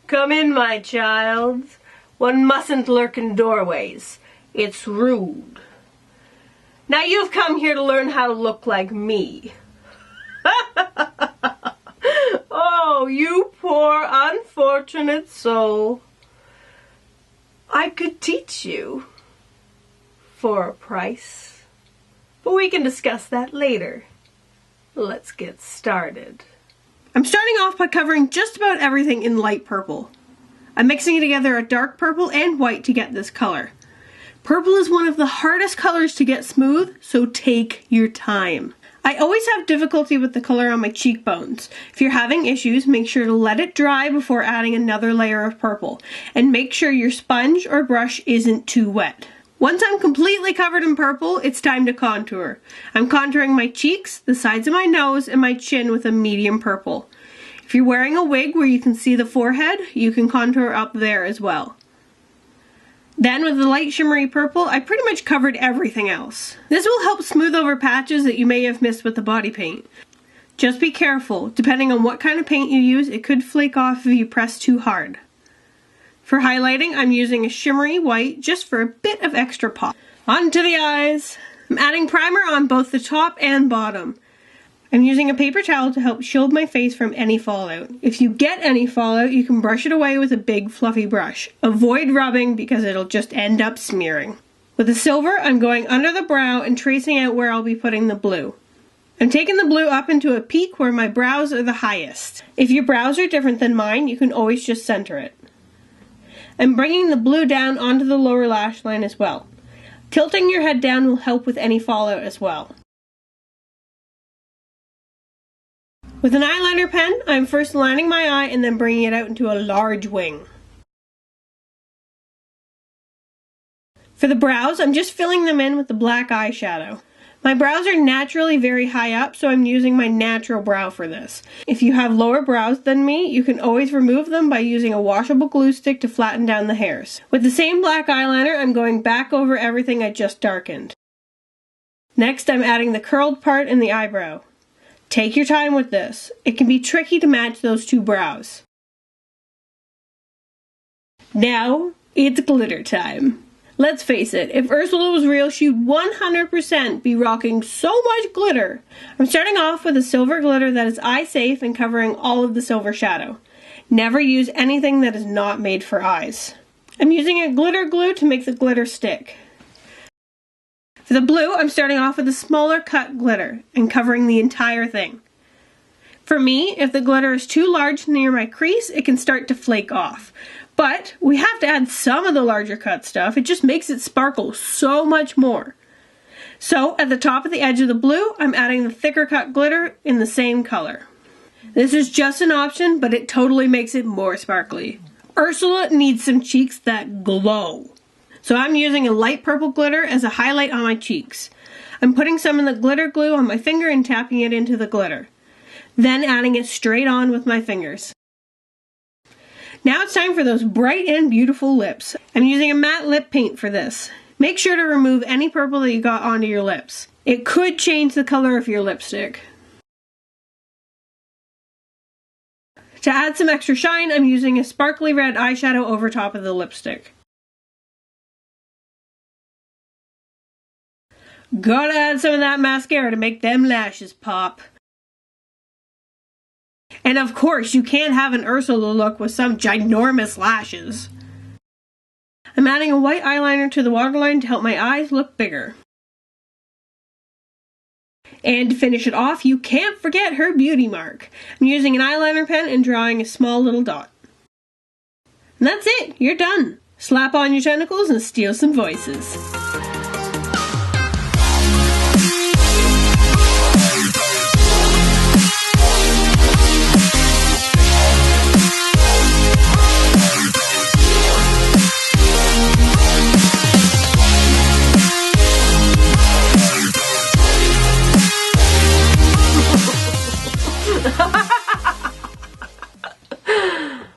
Come in, my child. One mustn't lurk in doorways. It's rude. Now you've come here to learn how to look like me. Oh, you poor unfortunate soul. I could teach you for a price, but we can discuss that later. Let's get started. I'm starting off by covering just about everything in light purple. I'm mixing together a dark purple and white to get this color. Purple is one of the hardest colors to get smooth, so take your time. I always have difficulty with the color on my cheekbones. If you're having issues, make sure to let it dry before adding another layer of purple, and make sure your sponge or brush isn't too wet. Once I'm completely covered in purple, it's time to contour. I'm contouring my cheeks, the sides of my nose, and my chin with a medium purple. If you're wearing a wig where you can see the forehead, you can contour up there as well. Then with the light shimmery purple, I pretty much covered everything else. This will help smooth over patches that you may have missed with the body paint. Just be careful, depending on what kind of paint you use, it could flake off if you press too hard. For highlighting, I'm using a shimmery white just for a bit of extra pop. On to the eyes! I'm adding primer on both the top and bottom. I'm using a paper towel to help shield my face from any fallout. If you get any fallout, you can brush it away with a big fluffy brush. Avoid rubbing because it'll just end up smearing. With the silver, I'm going under the brow and tracing out where I'll be putting the blue. I'm taking the blue up into a peak where my brows are the highest. If your brows are different than mine, you can always just center it. I'm bringing the blue down onto the lower lash line as well. Tilting your head down will help with any fallout as well. With an eyeliner pen, I'm first lining my eye and then bringing it out into a large wing. For the brows, I'm just filling them in with the black eyeshadow. My brows are naturally very high up, so I'm using my natural brow for this. If you have lower brows than me, you can always remove them by using a washable glue stick to flatten down the hairs. With the same black eyeliner, I'm going back over everything I just darkened. Next, I'm adding the curled part in the eyebrow. Take your time with this. It can be tricky to match those two brows. Now, it's glitter time. Let's face it, if Ursula was real, she'd 100% be rocking so much glitter. I'm starting off with a silver glitter that is eye safe and covering all of the silver shadow. Never use anything that is not made for eyes. I'm using a glitter glue to make the glitter stick. For the blue, I'm starting off with a smaller cut glitter and covering the entire thing. For me, if the glitter is too large near my crease, it can start to flake off. But we have to add some of the larger cut stuff. It just makes it sparkle so much more. So at the top of the edge of the blue, I'm adding the thicker cut glitter in the same color. This is just an option, but it totally makes it more sparkly. Ursula needs some cheeks that glow. So I'm using a light purple glitter as a highlight on my cheeks. I'm putting some of the glitter glue on my finger and tapping it into the glitter. Then adding it straight on with my fingers. Now it's time for those bright and beautiful lips. I'm using a matte lip paint for this. Make sure to remove any purple that you got onto your lips. It could change the color of your lipstick. To add some extra shine, I'm using a sparkly red eyeshadow over top of the lipstick. Gotta add some of that mascara to make them lashes pop. And of course, you can't have an Ursula look with some ginormous lashes. I'm adding a white eyeliner to the waterline to help my eyes look bigger. And to finish it off, you can't forget her beauty mark. I'm using an eyeliner pen and drawing a small little dot. And that's it, you're done. Slap on your tentacles and steal some voices.